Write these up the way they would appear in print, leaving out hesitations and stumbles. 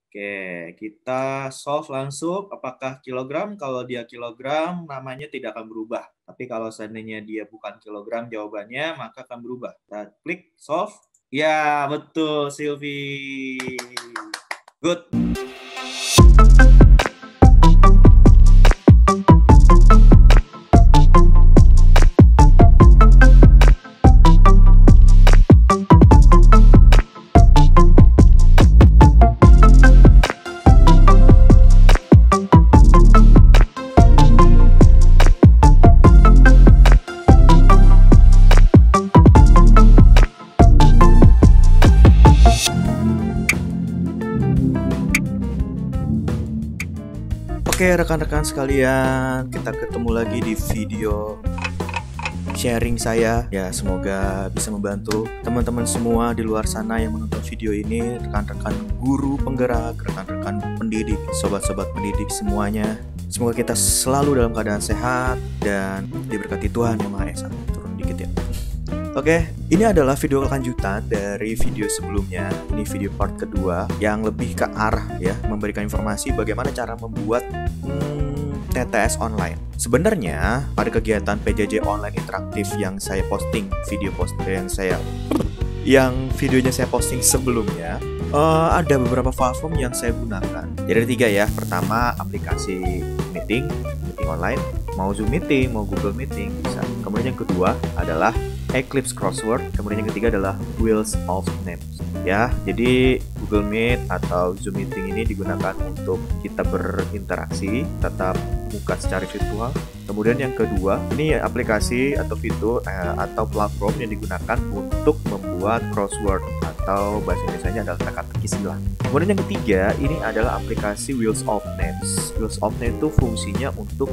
Oke, kita solve langsung apakah kilogram. Kalau dia kilogram, namanya tidak akan berubah. Tapi kalau seandainya dia bukan kilogram jawabannya, maka akan berubah. Kita klik solve. Ya, betul Silvi. Good. Oke rekan-rekan sekalian, kita ketemu lagi di video sharing saya. Ya, semoga bisa membantu teman-teman semua di luar sana yang menonton video ini, rekan-rekan guru penggerak, rekan-rekan pendidik, sobat-sobat pendidik semuanya. Semoga kita selalu dalam keadaan sehat dan diberkati Tuhan Yang Maha Esa. Turun dikit ya. Oke, ini adalah video lanjutan dari video sebelumnya. Ini video part kedua yang lebih ke arah ya, memberikan informasi bagaimana cara membuat TTS online. Sebenarnya pada kegiatan PJJ online interaktif yang saya posting, videonya saya posting sebelumnya, ada beberapa platform yang saya gunakan. Jadi ada 3 ya. Pertama, aplikasi meeting online, mau Zoom meeting, mau Google meeting bisa. Kemudian yang kedua adalah Eclipse Crossword, kemudian yang ketiga adalah Wheels of Names. Ya, jadi Google Meet atau Zoom Meeting ini digunakan untuk kita berinteraksi tatap muka secara virtual. Kemudian yang kedua, ini aplikasi atau fitur atau platform yang digunakan untuk membuat crossword atau bahasa Indonesianya adalah teka-teki silang. Kemudian yang ketiga, ini adalah aplikasi Wheels of Names. Wheels of Names itu fungsinya untuk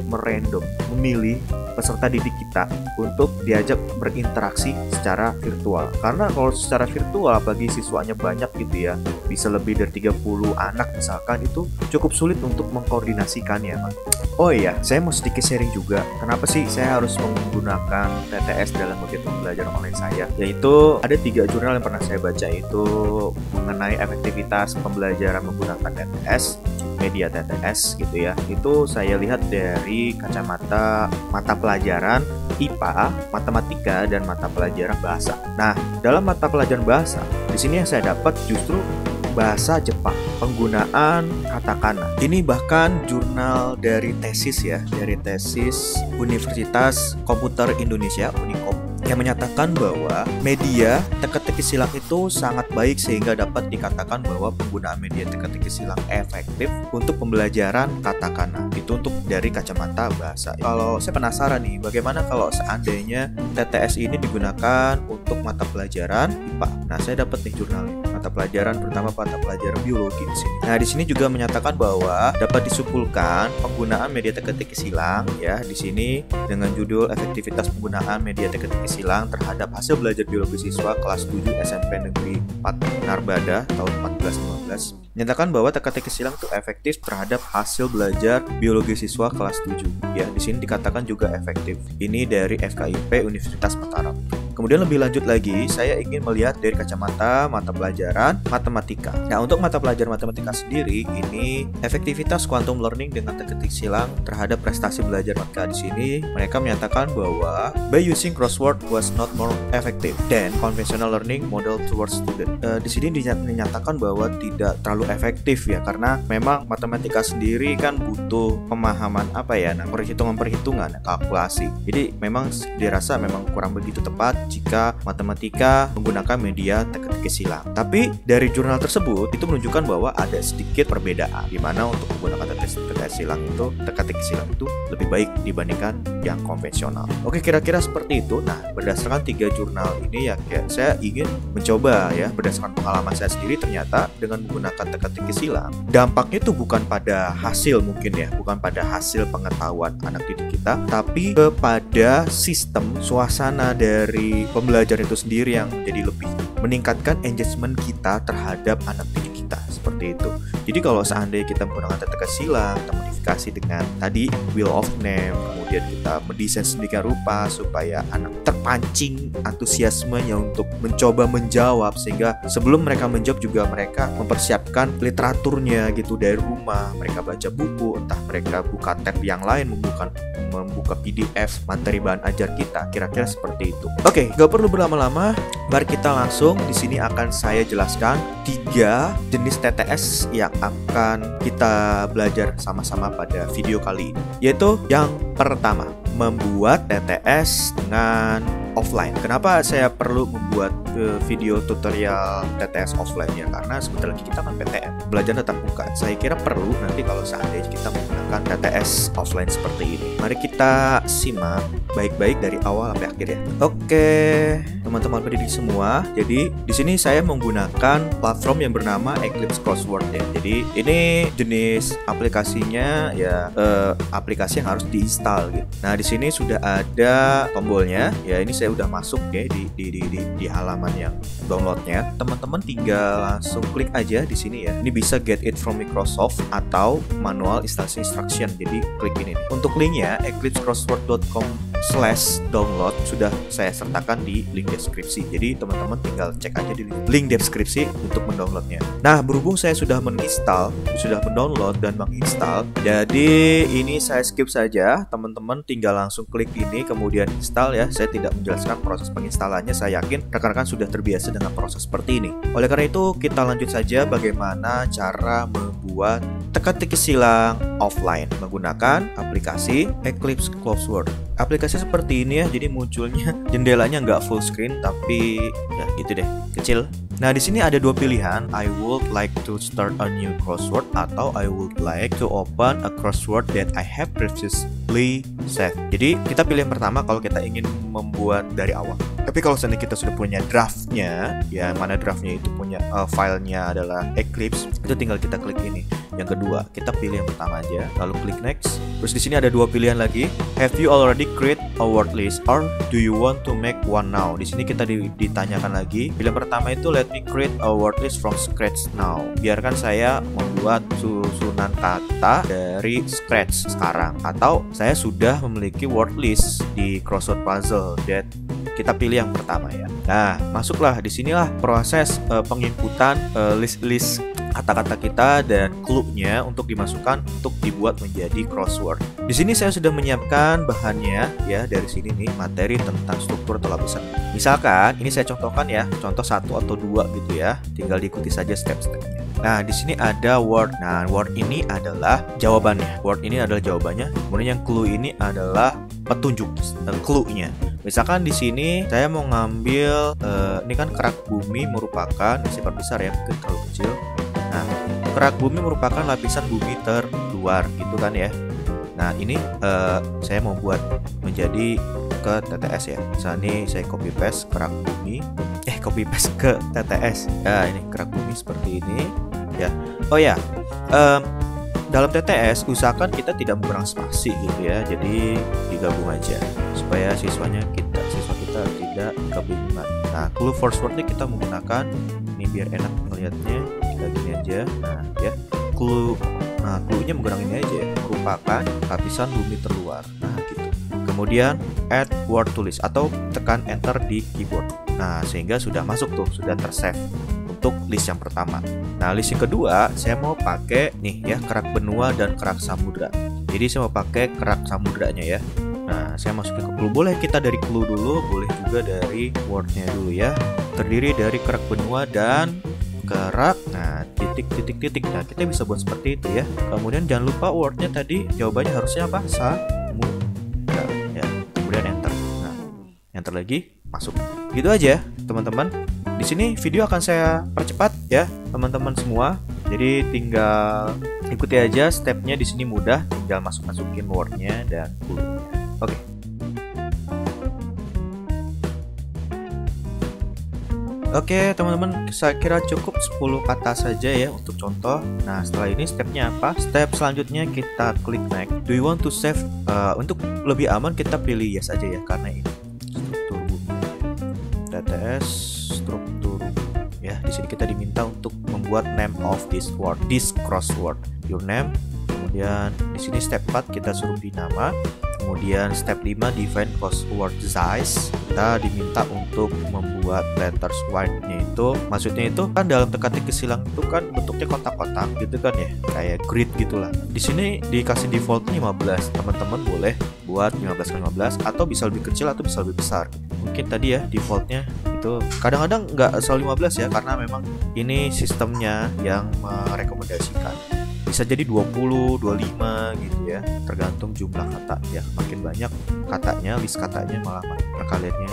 memilih peserta didik kita untuk diajak berinteraksi secara virtual. Karena kalau secara virtual bagi siswanya banyak gitu ya, bisa lebih dari 30 anak misalkan, itu cukup sulit untuk mengkoordinasikannya, Pak. Oh iya, saya mau sedikit sharing juga. Kenapa sih saya harus menggunakan TTS dalam kegiatan pembelajaran online saya? Yaitu ada 3 jurnal yang pernah saya baca itu mengenai efektivitas pembelajaran menggunakan TTS, media TTS gitu ya. Itu saya lihat dari kacamata mata pelajaran IPA, matematika, dan mata pelajaran bahasa. Nah, dalam mata pelajaran bahasa, di sini yang saya dapat justru bahasa Jepang, penggunaan katakana. Ini bahkan jurnal dari tesis ya, dari tesis Universitas Komputer Indonesia, Unikom, yang menyatakan bahwa media teka-teki silang itu sangat baik sehingga dapat dikatakan bahwa penggunaan media teka-teki silang efektif untuk pembelajaran katakana. Itu untuk dari kacamata bahasa. Kalau saya penasaran nih, bagaimana kalau seandainya TTS ini digunakan untuk mata pelajaran IPA? Nah, saya dapat nih jurnalnya. Mata pelajaran terutama mata pelajaran biologi di sini. Nah, di sini juga menyatakan bahwa dapat disimpulkan penggunaan media teka-teki silang ya di sini dengan judul efektivitas penggunaan media teka-teki silang terhadap hasil belajar biologi siswa kelas 7 SMP Negeri 4 Narbada tahun 14-15 menyatakan bahwa teka-teki silang itu efektif terhadap hasil belajar biologi siswa kelas 7. Ya, di sini dikatakan juga efektif. Ini dari FKIP Universitas Mataram. Kemudian lebih lanjut lagi, saya ingin melihat dari kacamata mata pelajaran matematika. Nah, untuk mata pelajaran matematika sendiri, ini efektivitas quantum learning dengan teka-teki silang terhadap prestasi belajar mereka. Di sini mereka menyatakan bahwa by using crossword was not more effective than conventional learning model towards student. Di sini dinyatakan bahwa tidak terlalu efektif ya, karena memang matematika sendiri kan butuh pemahaman perhitungan-perhitungan, kalkulasi. Jadi memang dirasa memang kurang begitu tepat jika matematika menggunakan media teka-teki silang. Tapi dari jurnal tersebut itu menunjukkan bahwa ada sedikit perbedaan, di mana untuk menggunakan teka-teki silang itu lebih baik dibandingkan yang konvensional. Oke, kira-kira seperti itu. Nah, berdasarkan 3 jurnal ini ya, saya ingin mencoba ya, berdasarkan pengalaman saya sendiri, ternyata dengan menggunakan teka-teki silang, dampaknya itu bukan pada hasil mungkin ya, bukan pada hasil pengetahuan anak didik kita, tapi kepada sistem suasana dari pembelajaran itu sendiri yang menjadi lebih meningkatkan engagement kita terhadap anak didik kita. Seperti seperti itu. Jadi kalau seandainya kita menggunakan tata silang, kita modifikasi dengan tadi wheel of name, kemudian kita mendesain sedemikian rupa supaya anak terpancing antusiasmenya untuk mencoba menjawab, sehingga sebelum mereka menjawab juga mereka mempersiapkan literaturnya gitu dari rumah, mereka baca buku, entah mereka buka tab yang lain, membuka PDF materi bahan ajar kita, kira-kira seperti itu. Oke, gak perlu berlama-lama, mari kita langsung. Di sini akan saya jelaskan 3 jenis TTS yang akan kita belajar sama-sama pada video kali ini. Yaitu yang pertama, membuat TTS dengan offline. Kenapa saya perlu membuat video tutorial TTS offline ya? Karena sebentar lagi kita kan PTM, belajar tatap muka. Saya kira perlu nanti kalau seandainya kita menggunakan TTS offline seperti ini. Mari kita simak baik-baik dari awal sampai akhir ya. Oke, teman-teman pendidik semua. Jadi di sini saya menggunakan platform yang bernama Eclipse Crossword ya. Jadi ini jenis aplikasinya ya, aplikasi yang harus diinstal gitu. Nah, di sini sudah ada tombolnya. Ya, ini saya udah masuk ya di halaman yang downloadnya. Teman-teman tinggal langsung klik aja di sini ya. Ini bisa get it from Microsoft atau manual installation instruction. Jadi klik ini. Untuk linknya eclipsecrossword.com/download sudah saya sertakan di link deskripsi. Jadi teman-teman tinggal cek aja di link deskripsi untuk mendownloadnya. Nah, berhubung saya sudah mendownload dan menginstal, jadi ini saya skip saja. Teman-teman tinggal langsung klik ini kemudian install ya. Saya tidak menjelaskan proses penginstalannya. Saya yakin rekan-rekan sudah terbiasa dengan proses seperti ini. Oleh karena itu, kita lanjut saja bagaimana cara membuat teka-teki silang offline menggunakan aplikasi Eclipse Crossword. Aplikasi seperti ini ya, jadi munculnya jendelanya nggak full screen tapi ya gitu deh, kecil. Nah, di sini ada 2 pilihan, I would like to start a new crossword atau I would like to open a crossword that I have previously saved. Jadi kita pilih yang pertama kalau kita ingin membuat dari awal. Tapi kalau seandainya kita sudah punya draftnya, ya mana draftnya itu punya filenya adalah Eclipse, itu tinggal kita klik ini. Yang kedua, kita pilih yang pertama aja, lalu klik next. Terus di sini ada 2 pilihan lagi. Have you already create a word list or do you want to make one now? Di sini kita ditanyakan lagi. Pilihan pertama itu let me create a word list from scratch now. Biarkan saya membuat susunan kata dari scratch sekarang. Atau saya sudah memiliki word list di crossword puzzle. Kita pilih yang pertama ya. Nah, masuklah di sinilah proses penginputan list kata-kata kita dan clue-nya untuk dimasukkan untuk dibuat menjadi crossword. Di sini saya sudah menyiapkan bahannya ya, dari sini nih materi tentang struktur atau lapisan. Misalkan ini saya contohkan ya, contoh 1 atau 2 gitu ya. Tinggal diikuti saja step-stepnya. Nah, di sini ada word. Nah, word ini adalah jawabannya. Word ini adalah jawabannya. Kemudian yang clue ini adalah petunjuk clue-nya. Misalkan di sini saya mau ngambil ini kan kerak bumi merupakan sifat besar ya, mungkin terlalu kecil. Nah, kerak bumi merupakan lapisan bumi terluar gitu kan ya. Nah, ini saya mau buat menjadi ke TTS ya. Misalnya ini saya copy paste kerak bumi, copy paste ke TTS. Nah, ini kerak bumi seperti ini ya. Oh ya, dalam TTS usahakan kita tidak menggunakan spasi gitu ya. Jadi digabung aja supaya siswa kita tidak kebingungan. Nah, clue first word-nya kita menggunakan ini biar enak melihatnya. Kita gini aja. Nah, ya. Clue-nya menggunakan ini aja ya. Merupakan lapisan bumi terluar. Nah, gitu. Kemudian add word to list atau tekan enter di keyboard. Nah, sehingga sudah masuk tuh, sudah tersave untuk list yang pertama. Nah, list yang kedua saya mau pakai nih ya, kerak benua dan kerak samudra. Jadi saya mau pakai kerak samudranya ya. Nah, saya masukin ke clue. Boleh kita dari clue dulu, boleh juga dari wordnya dulu ya. Terdiri dari kerak benua dan kerak, nah titik. Nah, kita bisa buat seperti itu ya. Kemudian jangan lupa wordnya tadi, jawabannya harusnya apa? Samudra ya. Kemudian enter. Nah, enter lagi, masuk. Gitu aja teman-teman. Di sini video akan saya percepat ya teman-teman semua. Jadi tinggal ikuti aja stepnya, di sini mudah, tinggal masukin wordnya dan clue-nya. Oke. Oke teman-teman, saya kira cukup 10 kata saja ya untuk contoh. Nah, setelah ini stepnya apa? Step selanjutnya kita klik next. Do you want to save? Untuk lebih aman kita pilih yes aja ya, karena ini struktur bumi. TTS struktur ya, di sini sini kita diminta untuk membuat name of this crossword, your name. Kemudian di sini step 4 kita suruh beri nama. Kemudian step 5 define crossword size. Kita diminta untuk membuat letters wide-nya itu, maksudnya itu kan dalam teka-teki silang itu kan bentuknya kotak-kotak gitu kan ya, kayak grid gitulah. Di sini dikasih default 15. Teman-teman boleh buat 15x15 atau bisa lebih kecil atau bisa lebih besar. Mungkin tadi ya defaultnya itu kadang-kadang nggak selalu 15 ya, karena memang ini sistemnya yang merekomendasikan. Bisa jadi 20, 25 gitu ya, tergantung jumlah kata ya. Makin banyak katanya, list katanya malah makin perkaliannya.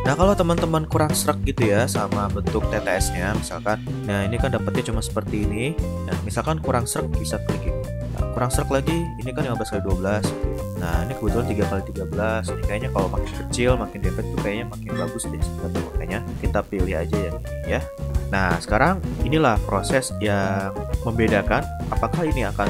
Nah kalau teman-teman kurang srek gitu ya sama bentuk TTS-nya misalkan, nah ini kan dapatnya cuma seperti ini. Nah misalkan kurang srek bisa klik ini. Nah, kurang srek lagi, ini kan 15x12 gitu. Nah ini kebetulan 3x13. Ini kayaknya kalau makin kecil, makin dempet tuh kayaknya makin bagus deh. Makanya kita pilih aja yang ini ya. Nah sekarang inilah proses yang membedakan apakah ini akan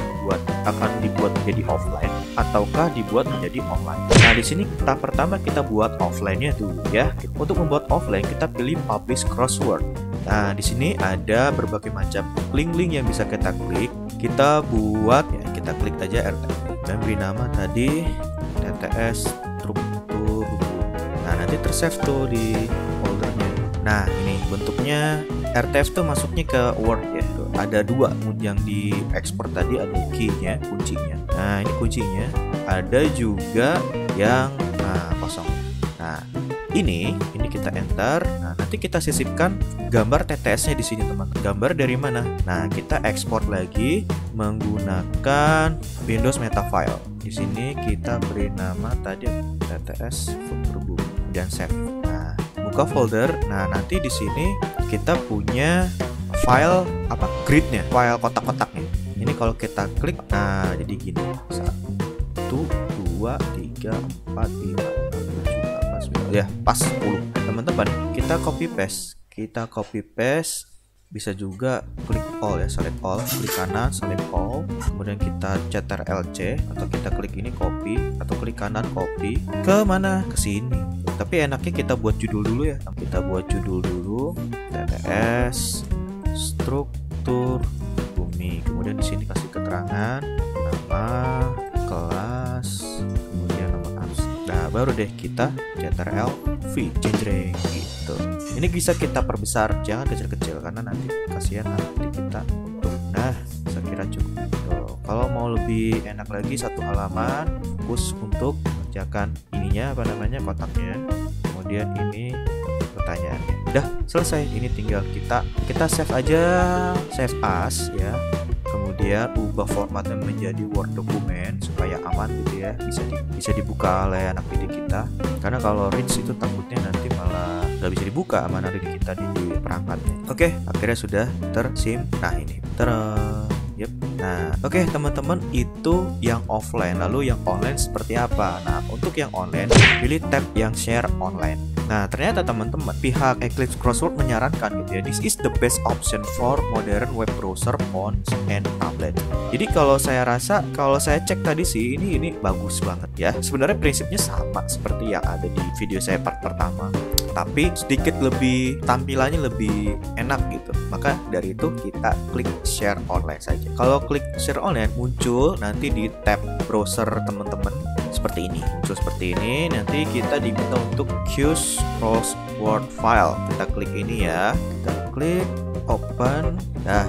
dibuat menjadi offline ataukah dibuat menjadi online. Nah di sini tahap pertama kita buat offline-nya dulu ya. Untuk membuat offline kita pilih publish crossword. Nah di sini ada berbagai macam link-link yang bisa kita klik. Kita buat ya, kita klik aja RTF dan beri nama tadi TTS struktur. Nah nanti tersave tuh di foldernya. Nah ini bentuknya RTF tuh masuknya ke Word ya. Ada dua yang di ekspor tadi, ada key-nya, kuncinya. Nah ini kuncinya. Ada juga yang kosong. Nah ini kita enter. Nah nanti kita sisipkan gambar TTS-nya di sini teman-teman. Gambar dari mana? Nah kita ekspor lagi menggunakan Windows Meta File. Di sini kita beri nama tadi TTS Football dan save. Nah buka folder. Nah nanti di sini kita punya file gridnya, file kotak-kotaknya. Ini kalau kita klik, nah jadi gini, 1, 2, 3, 4, 5, 6, 7, 8, 9, ya pas 10. Teman-teman kita copy paste, bisa juga klik all ya, select all, klik kanan select all, kemudian kita Ctrl C atau kita klik ini copy atau klik kanan copy ke mana, ke sini. Tapi enaknya kita buat judul dulu ya. Kita buat judul dulu TTS struktur bumi. Kemudian di sini kasih keterangan nama, kelas, kemudian nomor absen. Nah, baru deh kita Ctrl V jreng gitu. Ini bisa kita perbesar, jangan kecil-kecil karena nanti kasihan nanti kita untuk. Nah, saya kira cukup. Tuh. Kalau mau lebih enak lagi satu halaman fokus untuk mengerjakan ininya kotaknya. Kemudian ini pertanyaannya. Udah selesai. Ini tinggal kita save aja, save as ya. Kemudian ubah formatnya menjadi Word dokumen supaya aman gitu ya. Bisa dibuka oleh anak didik kita. Karena kalau reach itu takutnya nanti malah nggak bisa dibuka sama anak didik kita di perangkatnya. Oke, akhirnya sudah tersim. Nah ini Yep. Nah, oke teman-teman, itu yang offline. Lalu yang online seperti apa? Nah, untuk yang online, pilih tab yang share online. Nah, ternyata teman-teman, pihak Eclipse Crossword menyarankan gitu ya, this is the best option for modern web browser, phones, and tablet. Jadi kalau saya cek tadi sih, ini bagus banget ya. Sebenarnya prinsipnya sama seperti yang ada di video saya part pertama, tapi sedikit lebih, tampilannya lebih enak gitu. Maka dari itu kita klik share online saja. Kalau klik share online, muncul nanti di tab browser teman-teman seperti ini. Muncul seperti ini, nanti kita diminta untuk choose crossword file. Kita klik ini ya, kita klik open. Nah,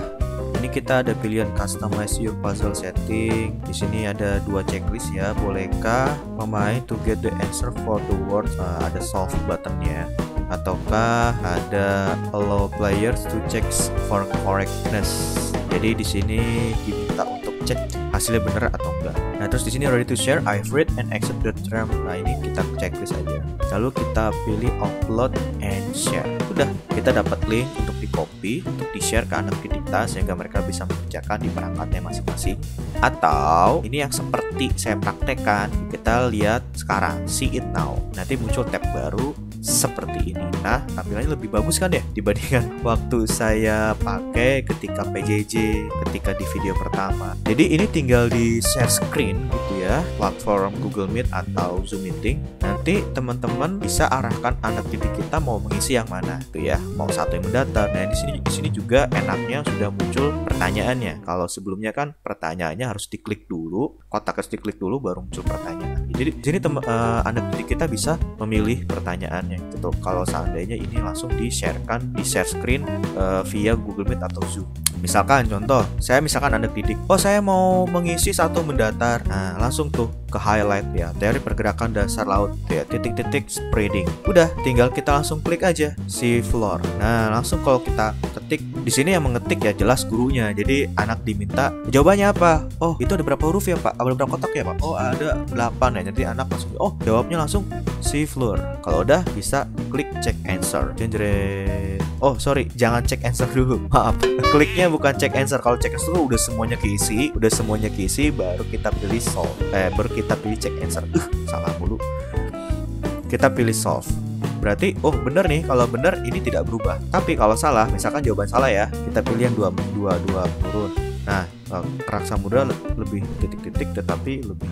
ini kita ada pilihan customize your puzzle setting. Di sini ada dua checklist ya. Bolehkah pemain to get the answer for the words? Ada solve buttonnya. Ataukah ada allow players to check for correctness. Jadi di sini diminta untuk cek hasilnya benar atau enggak. Nah, terus di sini ready to share, I've read and accept the term. Nah, ini kita checklist aja. Lalu kita pilih upload and share. Sudah, kita dapat link untuk di-copy, untuk di-share ke anak kita sehingga mereka bisa mengerjakan di perangkatnya masing-masing. Atau ini yang seperti saya praktekkan, kita lihat sekarang, see it now. Nanti muncul tab baru, seperti ini. Nah, tampilannya lebih bagus kan ya dibandingkan waktu saya pakai ketika PJJ, ketika di video pertama. Jadi ini tinggal di share screen gitu ya, platform Google Meet atau Zoom Meeting. Nanti teman-teman bisa arahkan anak didik kita mau mengisi yang mana tuh ya, mau satu yang mendaftar. Nah, di sini juga enaknya sudah muncul pertanyaannya. Kalau sebelumnya kan pertanyaannya harus diklik dulu, kotak harus diklik dulu baru muncul pertanyaan. Jadi di sini anak didik kita bisa memilih pertanyaannya gitu. Kalau seandainya ini langsung di-sharekan di share screen via Google Meet atau Zoom. Misalkan contoh, saya misalkan anak didik, oh saya mau mengisi satu mendatar. Nah, langsung tuh ke highlight ya, teori pergerakan dasar laut ya, titik-titik spreading. Udah, tinggal kita langsung klik aja si floor. Nah, langsung kalau kita ketik di sini yang mengetik ya jelas gurunya. Jadi anak diminta jawabannya apa? Oh, itu ada berapa huruf ya, Pak? Ada berapa kotak ya, Pak? Oh, ada 8 ya. Jadi anak langsung jawabnya langsung si floor. Kalau udah bisa klik check answer. Jendret. Oh, sorry, jangan check answer dulu. Maaf. Kliknya bukan check answer. Kalau check answer udah semuanya keisi, baru kita pilih solve. Baru kita pilih check answer. Salah mulu. Kita pilih solve. Berarti, oh bener nih, kalau bener ini tidak berubah. Tapi kalau salah, misalkan jawaban salah ya, kita pilih yang dua turun. Nah, kerak samudra lebih titik-titik tetapi lebih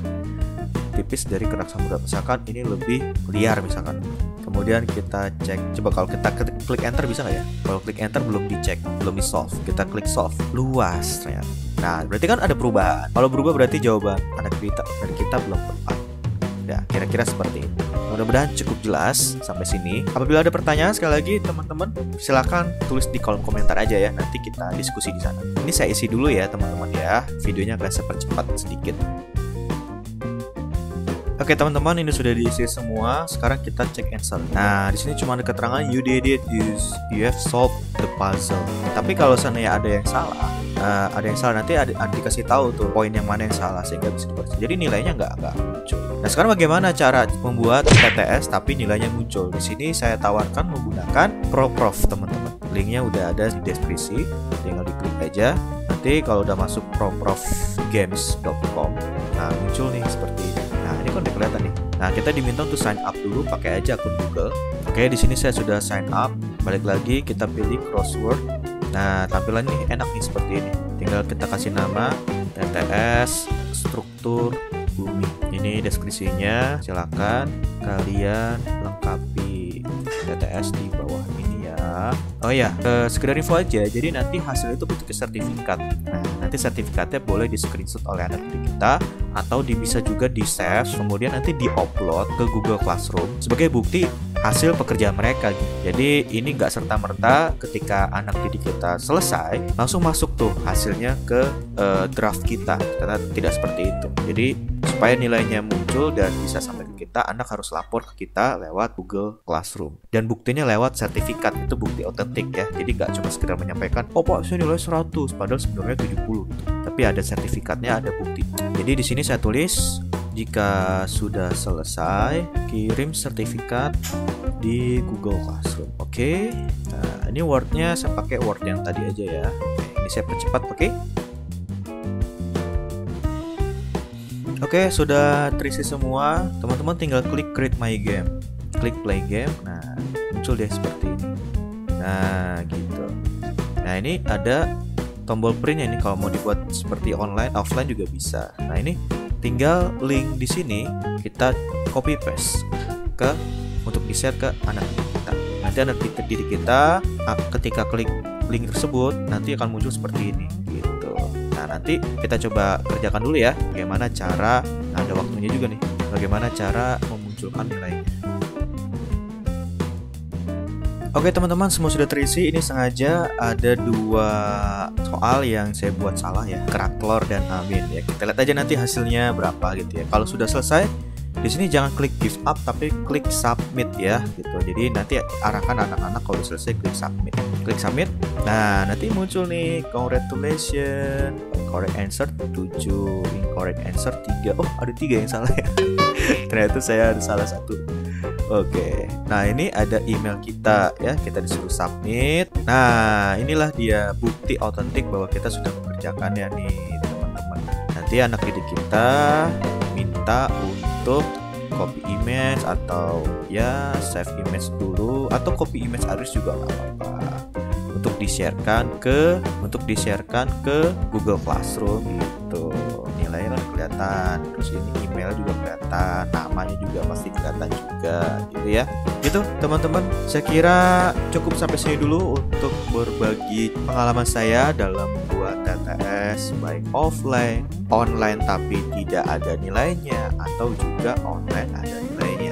tipis dari kerak samudra. Misalkan ini lebih liar misalkan. Kemudian kita cek, coba kalau kita klik enter bisa nggak ya? Kalau klik enter belum dicek, belum di solve. Kita klik solve, luas ternyata. Nah, berarti kan ada perubahan. Kalau berubah berarti jawaban anak kita belum tepat. Ya, kira-kira seperti itu. Mudah-mudahan cukup jelas sampai sini. Apabila ada pertanyaan sekali lagi teman-teman, silakan tulis di kolom komentar aja ya. Nanti kita diskusi di sana. Ini saya isi dulu ya teman-teman ya. Videonya agak saya percepat sedikit. Oke teman-teman, ini sudah diisi semua. Sekarang kita cek answer. Nah, di sini cuma ada keterangan you did it, you have solved the puzzle. Tapi kalau seandainya ada yang salah, nanti ada dikasih tahu tuh poin yang mana yang salah sehingga bisa dibaca. Jadi nilainya nggak muncul. Nah, sekarang bagaimana cara membuat PTS tapi nilainya muncul? Di sini saya tawarkan menggunakan ProProf teman-teman. Linknya udah ada di deskripsi, tinggal diklik aja. Nanti kalau udah masuk proprofgames.com, nah muncul nih seperti ini. Nah, ini kan udah kelihatan nih. Nah, kita diminta untuk sign up dulu pakai aja akun Google. Oke, di sini saya sudah sign up. Balik lagi kita pilih crossword. Nah, tampilannya enak nih seperti ini. Tinggal kita kasih nama TTS struktur bumi. Ini deskripsinya. Silakan kalian lengkapi TTS di bawah ini ya. Oh ya, sekedar info aja. Jadi nanti hasil itu bentuknya sertifikat. Nah, nanti sertifikatnya boleh di screenshot oleh anak didik kita atau bisa juga di save, kemudian nanti di-upload ke Google Classroom sebagai bukti hasil pekerjaan mereka gitu. Jadi ini nggak serta-merta ketika anak didik kita selesai langsung masuk tuh hasilnya ke draft kita. Karena tidak seperti itu. Jadi supaya nilainya muncul dan bisa sampai ke kita, anak harus lapor ke kita lewat Google Classroom. Dan buktinya lewat sertifikat, itu bukti otentik ya. Jadi nggak cuma sekedar menyampaikan, oh Pak saya nilai 100, padahal sebenarnya 70 gitu. Tapi ada sertifikatnya, ada bukti. Jadi di sini saya tulis, jika sudah selesai, kirim sertifikat di Google Classroom. Oke. Nah, ini Word-nya saya pakai Word yang tadi aja ya. Oke, ini saya percepat, oke. Oke, sudah terisi semua. Teman-teman tinggal klik create my game. Klik play game. Nah, muncul deh seperti ini. Nah, gitu. Nah, ini ada tombol print ini kalau mau dibuat seperti online, offline juga bisa. Nah, ini tinggal link di sini kita copy paste untuk di-share ke anak didik kita. Nanti anak didik kita ketika klik link tersebut nanti akan muncul seperti ini gitu. Nah, nanti kita coba kerjakan dulu ya. Bagaimana cara, ada waktunya juga nih. Bagaimana cara memunculkan nilainya. Oke teman-teman, semua sudah terisi. Ini sengaja ada 2 soal yang saya buat salah ya, kerak telur dan amin ya. Kita lihat aja nanti hasilnya berapa gitu ya. Kalau sudah selesai, di sini jangan klik give up tapi klik submit ya gitu. Jadi nanti arahkan anak-anak kalau selesai klik submit. Klik submit. Nah, nanti muncul nih congratulations. Correct answer 7, incorrect answer 3. Oh, ada 3 yang salah ya. Ternyata saya ada salah 1. Oke, nah ini ada email kita ya, kita disuruh submit. Nah, inilah dia bukti otentik bahwa kita sudah mengerjakannya nih teman-teman. Nanti anak didik kita minta untuk copy image atau ya save image dulu, atau copy image Aris juga nggak apa-apa, untuk disiarkan ke Google Classroom gitu. Nilainya kan kelihatan, terus ini email juga kelihatan, namanya juga pasti kelihatan juga gitu ya. Gitu teman-teman, saya kira cukup sampai sini dulu untuk berbagi pengalaman saya dalam membuat TTS baik offline, online tapi tidak ada nilainya, atau juga online ada nilainya.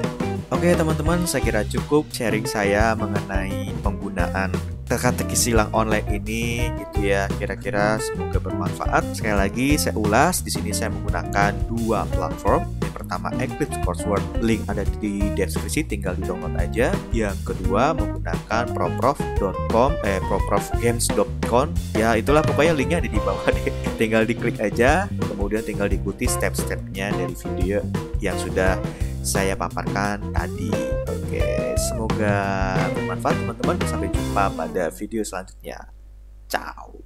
Oke teman-teman, saya kira cukup sharing saya mengenai penggunaan teka-teki silang online ini gitu ya. Kira-kira semoga bermanfaat. Sekali lagi saya ulas, di sini saya menggunakan dua platform. Yang pertama Eclipse Coursework, link ada di deskripsi, tinggal di-download aja. Yang kedua menggunakan proprofgames.com. Ya itulah pokoknya linknya ada di bawah deh. Tinggal diklik aja, kemudian tinggal diikuti step-stepnya dari video yang sudah saya paparkan tadi. Oke, semoga bermanfaat teman-teman. Sampai jumpa pada video selanjutnya. Ciao.